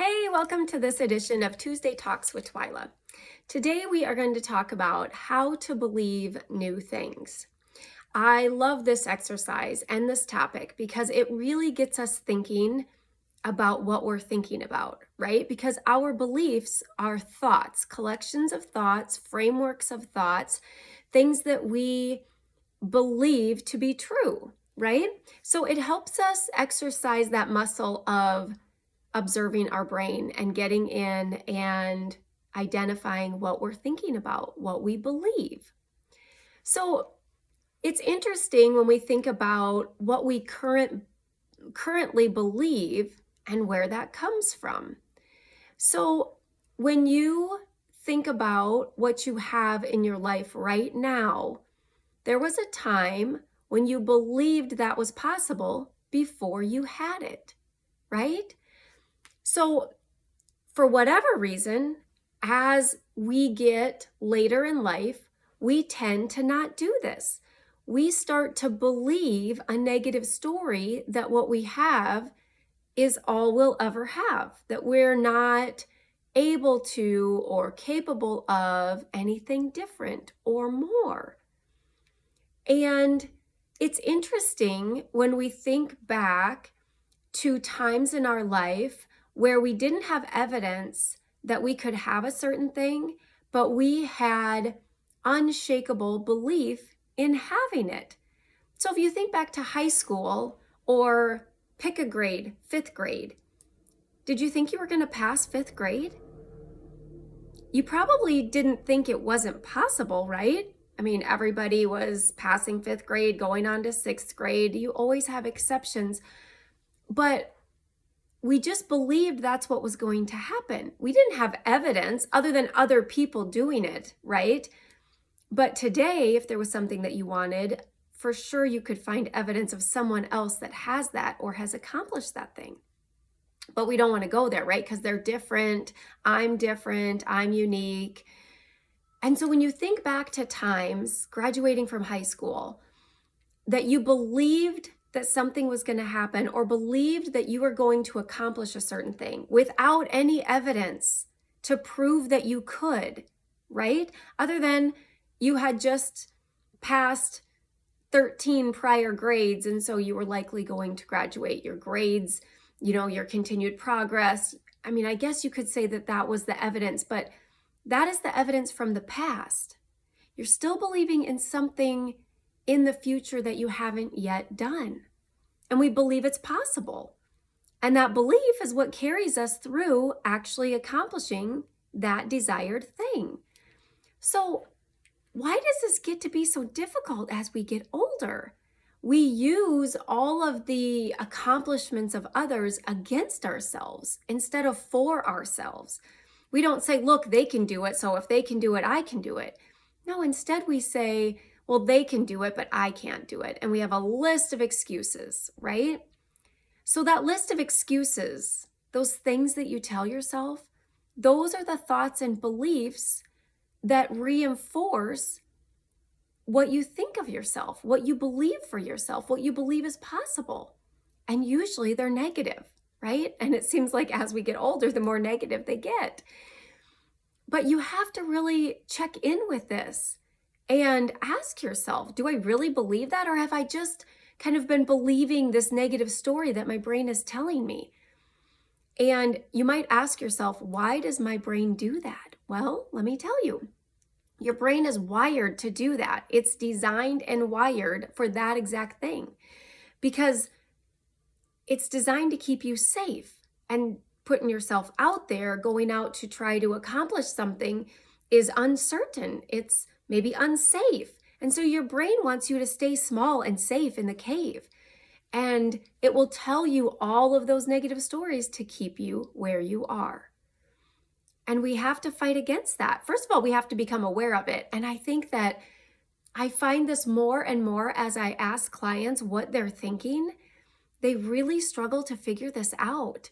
Hey, welcome to this edition of Tuesday Talks with Twyla. Today we are going to talk about how to believe new things. I love this exercise and this topic because it really gets us thinking about what we're thinking about, right? Because our beliefs are thoughts, collections of thoughts, frameworks of thoughts, things that we believe to be true, right? So it helps us exercise that muscle of observing our brain and getting in and identifying what we're thinking about, what we believe. So it's interesting when we think about what we currently believe and where that comes from. So when you think about what you have in your life right now, there was a time when you believed that was possible before you had it, right? So for whatever reason, as we get later in life, we tend to not do this. We start to believe a negative story that what we have is all we'll ever have, that we're not able to or capable of anything different or more. And it's interesting when we think back to times in our life where we didn't have evidence that we could have a certain thing, but we had unshakable belief in having it. So if you think back to high school or pick a grade, fifth grade, did you think you were going to pass fifth grade? You probably didn't think it wasn't possible, right? I mean, everybody was passing fifth grade, going on to sixth grade. You always have exceptions. But we just believed that's what was going to happen. We didn't have evidence other than other people doing it, right? But today, if there was something that you wanted, for sure you could find evidence of someone else that has that or has accomplished that thing. But we don't want to go there, right? Because they're different. I'm unique. And so when you think back to times graduating from high school, that you believed that something was going to happen or believed that you were going to accomplish a certain thing without any evidence to prove that you could, right? Other than you had just passed 13 prior grades, and so you were likely going to graduate. Your grades, your continued progress. I mean, I guess you could say that that was the evidence, but that is the evidence from the past. You're still believing in something in the future that you haven't yet done. And we believe it's possible. And that belief is what carries us through actually accomplishing that desired thing. So why does this get to be so difficult as we get older? We use all of the accomplishments of others against ourselves instead of for ourselves. We don't say, look, they can do it, so if they can do it, I can do it. No, instead we say, well, they can do it, but I can't do it. And we have a list of excuses, right? So that list of excuses, those things that you tell yourself, those are the thoughts and beliefs that reinforce what you think of yourself, what you believe for yourself, what you believe is possible. And usually they're negative, right? And it seems like as we get older, the more negative they get. But you have to really check in with this and ask yourself, do I really believe that? Or have I just kind of been believing this negative story that my brain is telling me? And you might ask yourself, why does my brain do that? Well, let me tell you. Your brain is wired to do that. It's designed and wired for that exact thing because it's designed to keep you safe, and putting yourself out there, going out to try to accomplish something is uncertain. It's maybe unsafe. And so your brain wants you to stay small and safe in the cave. And it will tell you all of those negative stories to keep you where you are. And we have to fight against that. First of all, we have to become aware of it. And I think that I find this more and more as I ask clients what they're thinking. They really struggle to figure this out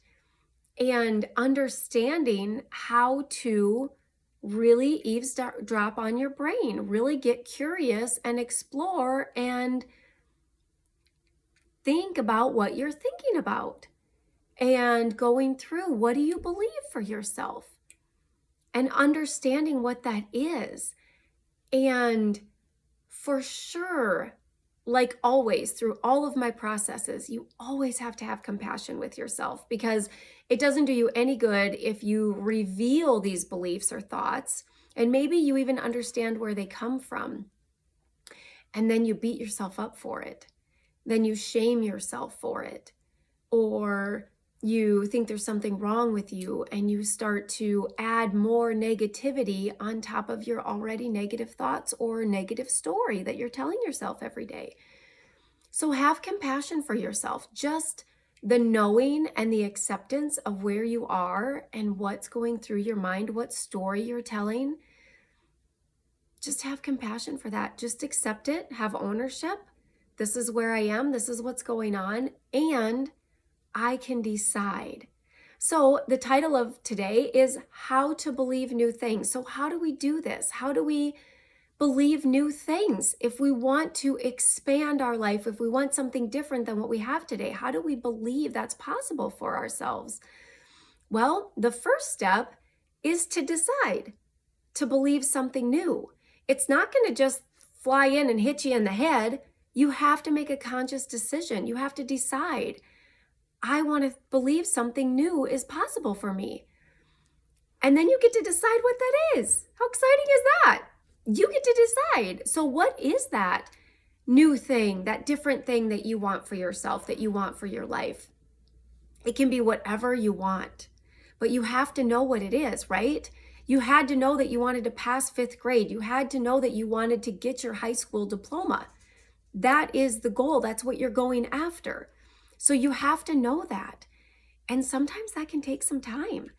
and understanding how to really eavesdrop on your brain, really get curious and explore and think about what you're thinking about. and going through what do you believe for yourself and understanding what that is. And for sure, like always, through all of my processes, you always have to have compassion with yourself, because it doesn't do you any good if you reveal these beliefs or thoughts, and maybe you even understand where they come from, and then you beat yourself up for it. Then you shame yourself for it, or you think there's something wrong with you and you start to add more negativity on top of your already negative thoughts or negative story that you're telling yourself every day. So have compassion for yourself. Just the knowing and the acceptance of where you are and what's going through your mind, what story you're telling. Just have compassion for that. Just accept it, have ownership. This is where I am. This is what's going on. And I can decide. So the title of today is How to Believe New Things. So how do we do this? How do we believe new things? If we want to expand our life, if we want something different than what we have today, how do we believe that's possible for ourselves? Well, the first step is to decide to believe something new. It's not going to just fly in and hit you in the head. You have to make a conscious decision. You have to decide, I want to believe something new is possible for me. And then you get to decide what that is. How exciting is that? You get to decide. So what is that new thing, that different thing that you want for yourself, that you want for your life? It can be whatever you want, but you have to know what it is, right? You had to know that you wanted to pass 5th grade. You had to know that you wanted to get your high school diploma. That is the goal. That's what you're going after. So you have to know that. And sometimes that can take some time.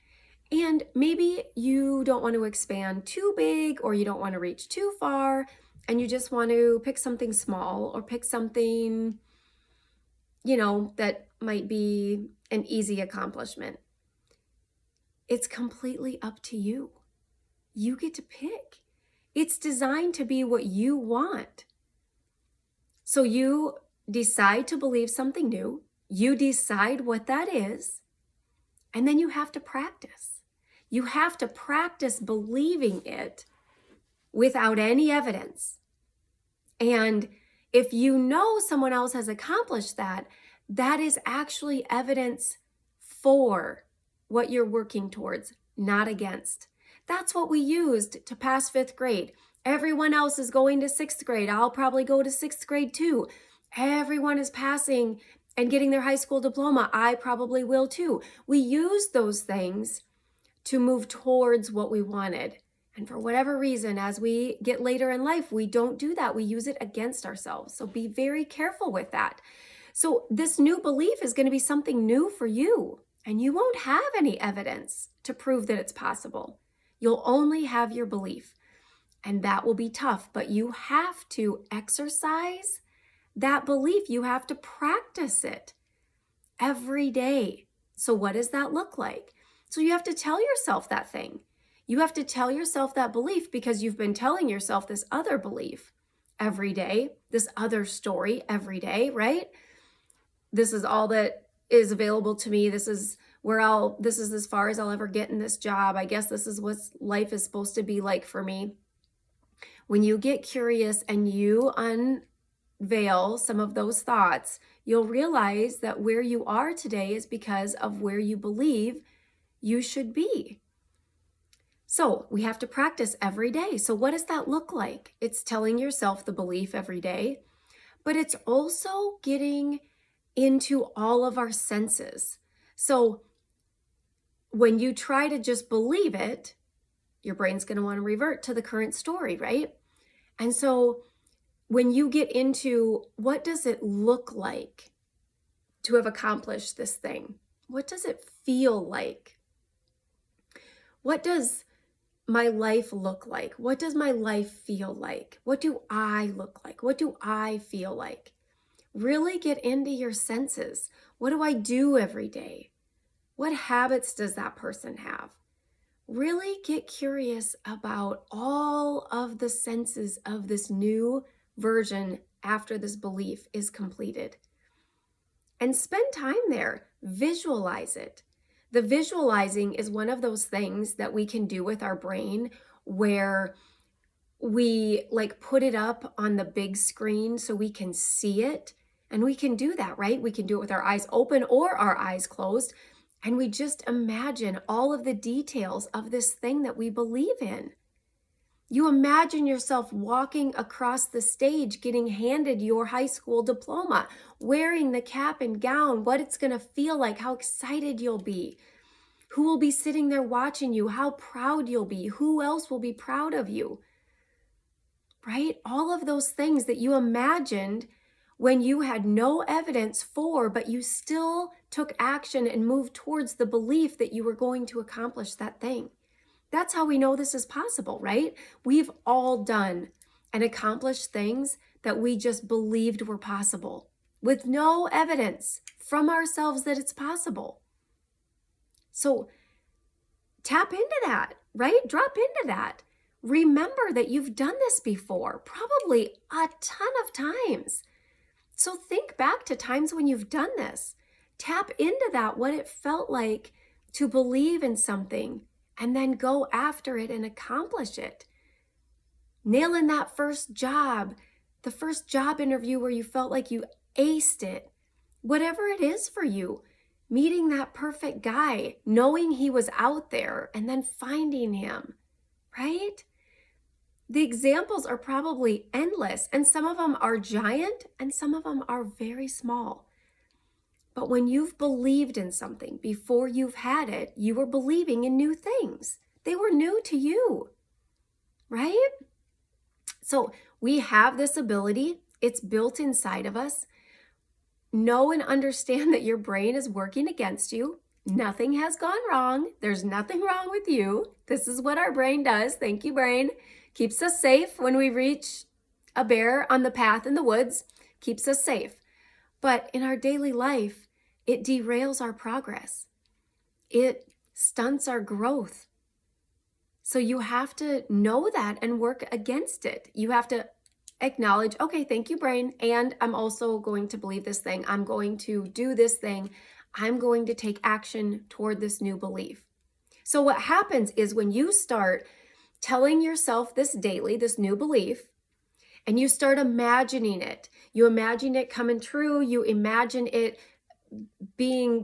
And maybe you don't want to expand too big, or you don't want to reach too far, and you just want to pick something small or pick something, that might be an easy accomplishment. It's completely up to you. You get to pick. It's designed to be what you want. So you decide to believe something new. You decide what that is, and then you have to practice. You have to practice believing it without any evidence. And if you know someone else has accomplished that, that is actually evidence for what you're working towards, not against. That's what we used to pass 5th grade. Everyone else is going to 6th grade. I'll probably go to 6th grade too. Everyone is passing and getting their high school diploma. I probably will too. We use those things to move towards what we wanted. And for whatever reason, as we get later in life, we don't do that. We use it against ourselves. So be very careful with that. So this new belief is going to be something new for you, and you won't have any evidence to prove that it's possible. You'll only have your belief, and that will be tough, but you have to exercise that belief. You have to practice it every day. So what does that look like? So you have to tell yourself that thing. You have to tell yourself that belief because you've been telling yourself this other belief every day, this other story every day, right? This is all that is available to me. This is as far as I'll ever get in this job. I guess this is what life is supposed to be like for me. When you get curious and you unveil some of those thoughts, you'll realize that where you are today is because of where you believe you should be. So we have to practice every day. So what does that look like? It's telling yourself the belief every day, but it's also getting into all of our senses. So when you try to just believe it, your brain's going to want to revert to the current story, right? And so when you get into what does it look like to have accomplished this thing? What does it feel like? What does my life look like? What does my life feel like? What do I look like? What do I feel like? Really get into your senses. What do I do every day? What habits does that person have? Really get curious about all of the senses of this new version after this belief is completed. and spend time there. Visualize it. The visualizing is one of those things that we can do with our brain where we like put it up on the big screen so we can see it. And we can do that, right? We can do it with our eyes open or our eyes closed. And we just imagine all of the details of this thing that we believe in. You imagine yourself walking across the stage, getting handed your high school diploma, wearing the cap and gown, what it's going to feel like, how excited you'll be, who will be sitting there watching you, how proud you'll be, who else will be proud of you, right? All of those things that you imagined when you had no evidence for, but you still took action and moved towards the belief that you were going to accomplish that thing. That's how we know this is possible, right? We've all done and accomplished things that we just believed were possible with no evidence from ourselves that it's possible. So tap into that, right? Drop into that. Remember that you've done this before, probably a ton of times. So think back to times when you've done this. Tap into that, what it felt like to believe in something and then go after it and accomplish it. Nail in that first job, the first job interview where you felt like you aced it. Whatever it is for you, meeting that perfect guy, knowing he was out there and then finding him, right? The examples are probably endless, and some of them are giant and some of them are very small. But when you've believed in something before you've had it, you were believing in new things. They were new to you, right? So we have this ability. It's built inside of us. Know and understand that your brain is working against you. Nothing has gone wrong. There's nothing wrong with you. This is what our brain does. Thank you, brain. Keeps us safe when we reach a bear on the path in the woods. Keeps us safe. But in our daily life, it derails our progress. It stunts our growth. So you have to know that and work against it. You have to acknowledge, okay, thank you, brain. And I'm also going to believe this thing. I'm going to do this thing. I'm going to take action toward this new belief. So what happens is when you start telling yourself this daily, this new belief, and you start imagining it, you imagine it coming true, you imagine it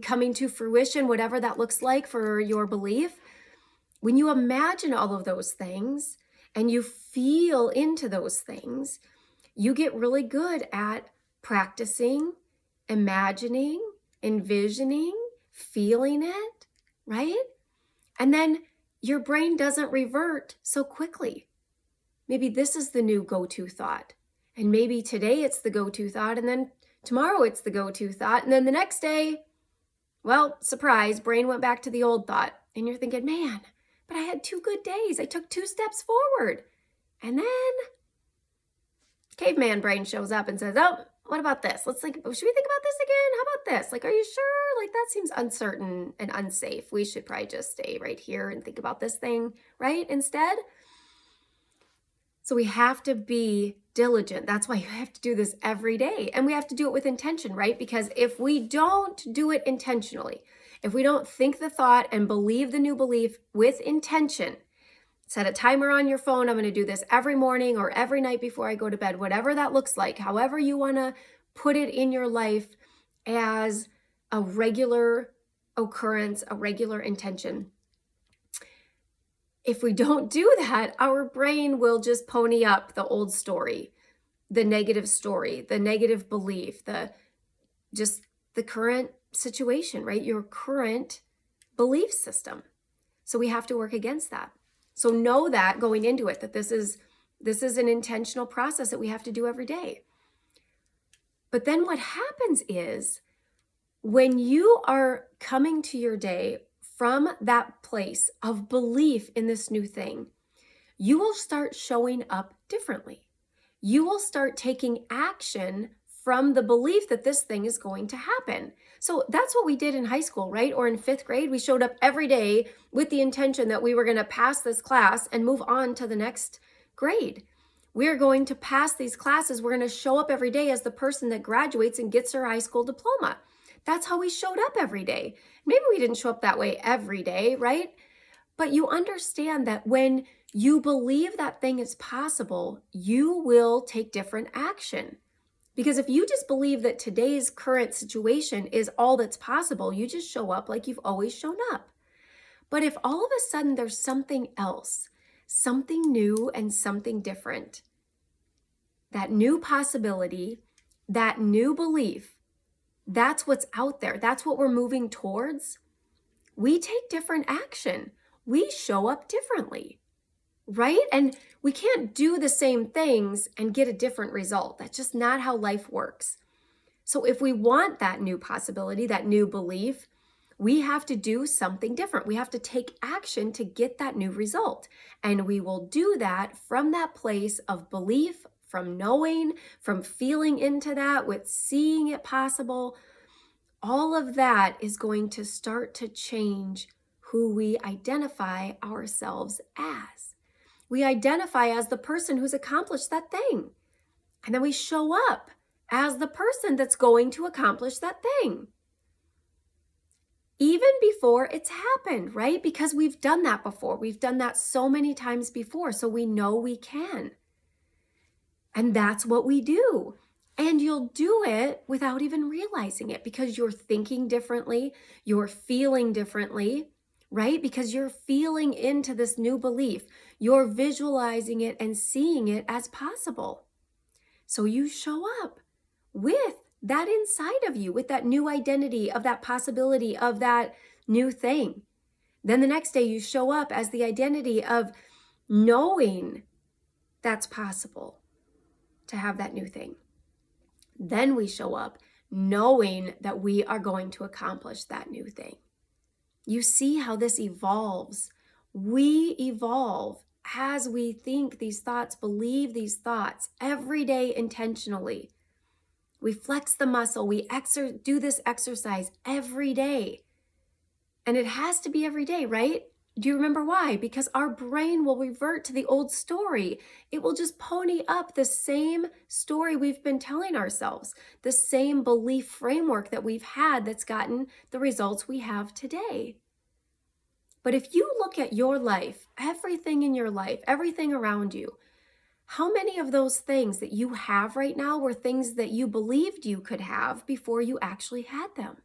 coming to fruition, whatever that looks like for your belief. When you imagine all of those things and you feel into those things, you get really good at practicing, imagining, envisioning, feeling it, right? And then your brain doesn't revert so quickly. Maybe this is the new go-to thought. And maybe today it's the go-to thought, and then tomorrow it's the go-to thought, and then the next day, well, surprise, brain went back to the old thought. And you're thinking, man, but I had 2 good days. I took 2 steps forward. And then caveman brain shows up and says, oh, what about this? Should we think about this again? How about this? Like, are you sure? Like, that seems uncertain and unsafe. We should probably just stay right here and think about this thing, right? Instead. So we have to be diligent. That's why you have to do this every day. And we have to do it with intention, right? Because if we don't do it intentionally, if we don't think the thought and believe the new belief with intention, set a timer on your phone. I'm going to do this every morning or every night before I go to bed, whatever that looks like, however you want to put it in your life as a regular occurrence, a regular intention. If we don't do that, our brain will just pony up the old story, the negative belief, the current situation, right? Your current belief system. So we have to work against that. So know that going into it, that this is an intentional process that we have to do every day. But then what happens is when you are coming to your day from that place of belief in this new thing, you will start showing up differently. You will start taking action from the belief that this thing is going to happen. So that's what we did in high school, right? Or in 5th grade, we showed up every day with the intention that we were going to pass this class and move on to the next grade. We're going to pass these classes. We're going to show up every day as the person that graduates and gets her high school diploma. That's how we showed up every day. Maybe we didn't show up that way every day, right? But you understand that when you believe that thing is possible, you will take different action. Because if you just believe that today's current situation is all that's possible, you just show up like you've always shown up. But if all of a sudden there's something else, something new and something different, that new possibility, that new belief, that's what's out there. That's what we're moving towards. We take different action. We show up differently, right? And we can't do the same things and get a different result. That's just not how life works. So if we want that new possibility, that new belief, we have to do something different. We have to take action to get that new result. And we will do that from that place of belief, from knowing, from feeling into that, with seeing it possible. All of that is going to start to change who we identify ourselves as. We identify as the person who's accomplished that thing. And then we show up as the person that's going to accomplish that thing. Even before it's happened, right? Because we've done that before. We've done that so many times before, so we know we can. And that's what we do. And you'll do it without even realizing it because you're thinking differently, you're feeling differently, right? Because you're feeling into this new belief. You're visualizing it and seeing it as possible. So you show up with that inside of you, with that new identity of that possibility of that new thing. Then the next day you show up as the identity of knowing that's possible to have that new thing. Then we show up knowing that we are going to accomplish that new thing. You see how this evolves. We evolve as we think these thoughts, believe these thoughts every day intentionally. We flex the muscle. We do this exercise every day. And it has to be every day, right? Do you remember why? Because our brain will revert to the old story. It will just pony up the same story we've been telling ourselves, the same belief framework that we've had that's gotten the results we have today. But if you look at your life, everything in your life, everything around you, how many of those things that you have right now were things that you believed you could have before you actually had them?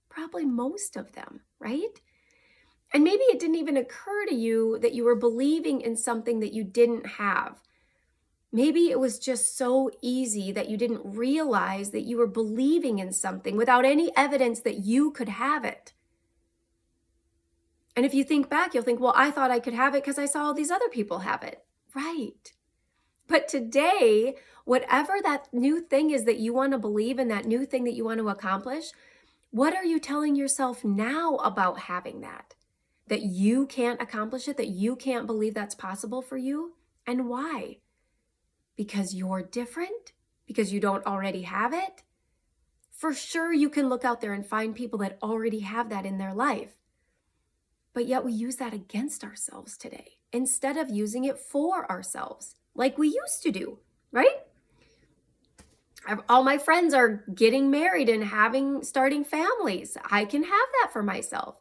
Probably most of them, right? And maybe it didn't even occur to you that you were believing in something that you didn't have. Maybe it was just so easy that you didn't realize that you were believing in something without any evidence that you could have it. And if you think back, you'll think, well, I thought I could have it because I saw all these other people have it. Right. But today, whatever that new thing is that you want to believe in, that new thing that you want to accomplish, what are you telling yourself now about having that? That you can't accomplish it, that you can't believe that's possible for you? And why? Because you're different? Because you don't already have it? For sure, you can look out there and find people that already have that in their life. But yet we use that against ourselves today instead of using it for ourselves like we used to do, right? All my friends are getting married and starting families. I can have that for myself.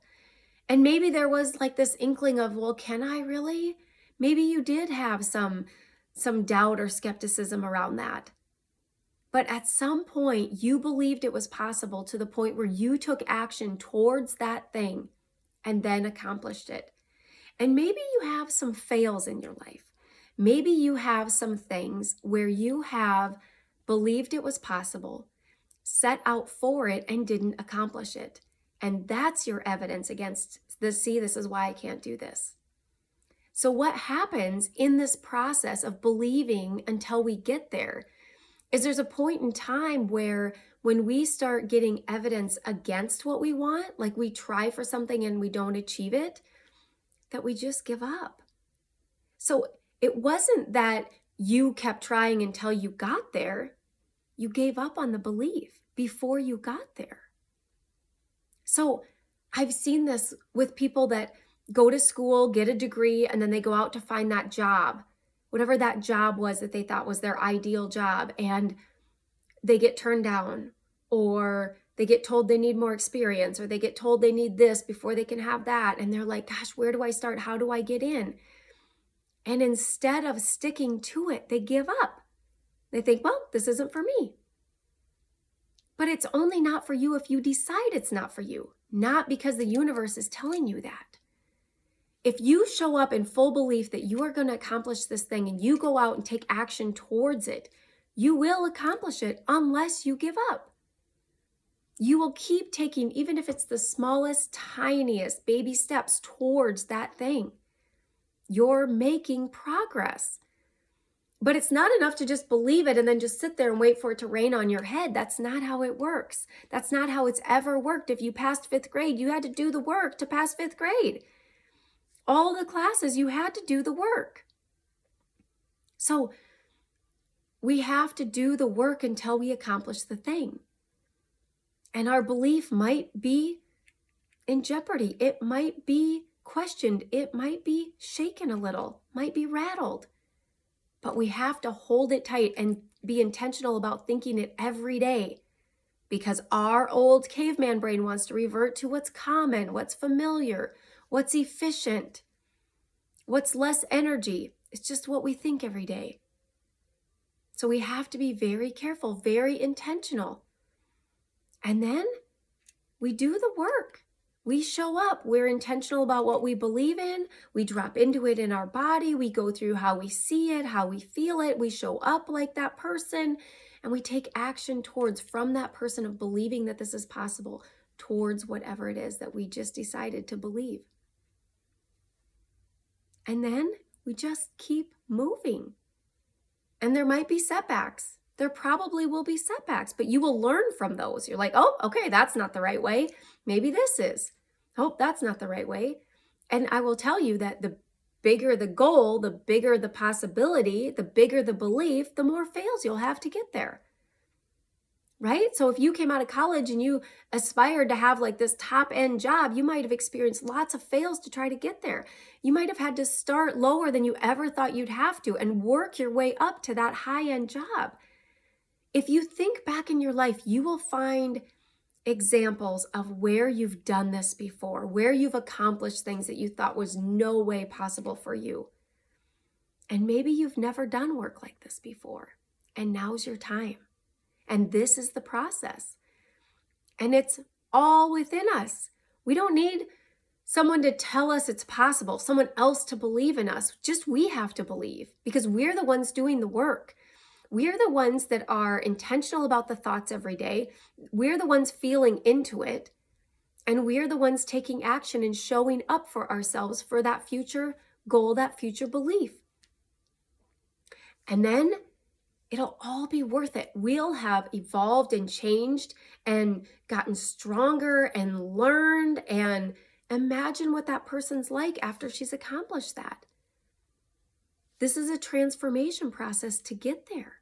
And maybe there was like this inkling of, well, can I really? Maybe you did have some doubt or skepticism around that. But at some point, you believed it was possible to the point where you took action towards that thing and then accomplished it. And maybe you have some fails in your life. Maybe you have some things where you have believed it was possible, set out for it, and didn't accomplish it. And that's your evidence against this. See, this is why I can't do this. So what happens in this process of believing until we get there is there's a point in time where when we start getting evidence against what we want, like we try for something and we don't achieve it, that we just give up. So it wasn't that you kept trying until you got there. You gave up on the belief before you got there. So I've seen this with people that go to school, get a degree, and then they go out to find that job, whatever that job was that they thought was their ideal job, and they get turned down, or They get told they need more experience, or they get told they need this before they can have that. And they're like, gosh, where do I start? How do I get in? And instead of sticking to it, they give up. They think, well, this isn't for me. But it's only not for you if you decide it's not for you, not because the universe is telling you that. If you show up in full belief that you are going to accomplish this thing and you go out and take action towards it, you will accomplish it unless you give up. You will keep taking, even if it's the smallest, tiniest baby steps towards that thing. You're making progress. But it's not enough to just believe it and then just sit there and wait for it to rain on your head. That's not how it works. That's not how it's ever worked. If you passed 5th grade, you had to do the work to pass 5th grade. All the classes, you had to do the work. So we have to do the work until we accomplish the thing. And our belief might be in jeopardy. It might be questioned. It might be shaken a little, might be rattled. But we have to hold it tight and be intentional about thinking it every day, because our old caveman brain wants to revert to what's common, what's familiar, what's efficient, what's less energy. It's just what we think every day. So we have to be very careful, very intentional. And then we do the work. We show up. We're intentional about what we believe in. We drop into it in our body. We go through how we see it, how we feel it. We show up like that person, and we take action towards, from that person of believing that this is possible, towards whatever it is that we just decided to believe. And then we just keep moving. And there might be setbacks. There probably will be setbacks, but you will learn from those. You're like, oh, okay, that's not the right way. Maybe this is. Oh, that's not the right way. And I will tell you that the bigger the goal, the bigger the possibility, the bigger the belief, the more fails you'll have to get there. Right? So if you came out of college and you aspired to have like this top end job, you might have experienced lots of fails to try to get there. You might have had to start lower than you ever thought you'd have to and work your way up to that high end job. If you think back in your life, you will find examples of where you've done this before, where you've accomplished things that you thought was no way possible for you. And maybe you've never done work like this before, and now's your time. And this is the process. And it's all within us. We don't need someone to tell us it's possible, someone else to believe in us. Just we have to believe, because we're the ones doing the work. We're the ones that are intentional about the thoughts every day. We're the ones feeling into it. And we're the ones taking action and showing up for ourselves for that future goal, that future belief. And then it'll all be worth it. We'll have evolved and changed and gotten stronger and learned, and imagine what that person's like after she's accomplished that. This is a transformation process to get there.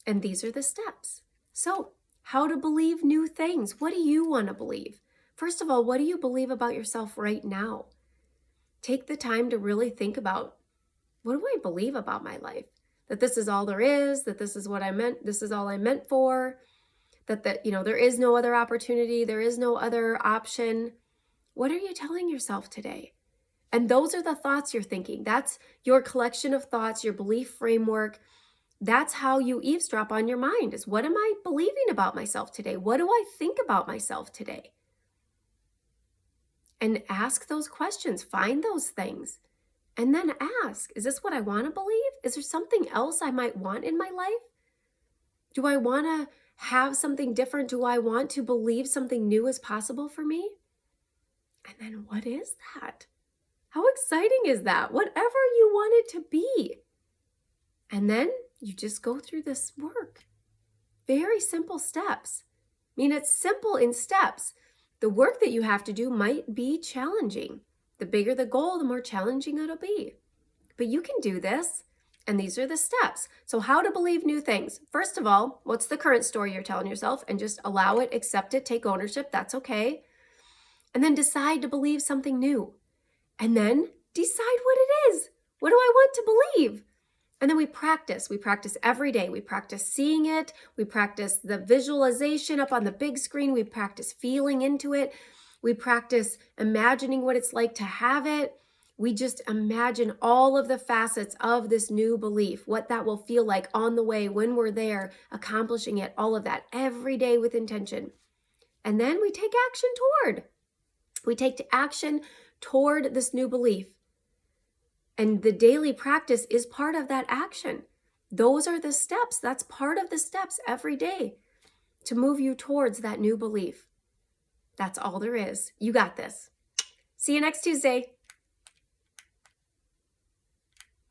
And these are the steps. So, how to believe new things. What do you want to believe? First of all, what do you believe about yourself right now? Take the time to really think about, what do I believe about my life? That this is all there is, that this is what I meant, this is all I'm meant for, that there is no other opportunity, there is no other option. What are you telling yourself today? And those are the thoughts you're thinking. That's your collection of thoughts, your belief framework. That's how you eavesdrop on your mind, is what am I believing about myself today? What do I think about myself today? And ask those questions, find those things, and then ask, is this what I want to believe? Is there something else I might want in my life? Do I want to have something different? Do I want to believe something new is possible for me? And then what is that? How exciting is that? Whatever you want it to be. And then you just go through this work. Very simple steps. I mean, it's simple in steps. The work that you have to do might be challenging. The bigger the goal, the more challenging it'll be. But you can do this, and these are the steps. So how to believe new things. First of all, what's the current story you're telling yourself? And just allow it, accept it, take ownership. That's okay. And then decide to believe something new. And then decide what it is. What do I want to believe? And then we practice. We practice every day. We practice seeing it. We practice the visualization up on the big screen. We practice feeling into it. We practice imagining what it's like to have it. We just imagine all of the facets of this new belief, what that will feel like on the way when we're there, accomplishing it, all of that every day with intention. And then we take action toward. We take action toward this new belief. And the daily practice is part of that action. Those are the steps. That's part of the steps every day to move you towards that new belief. That's all there is. You got this. See you next Tuesday.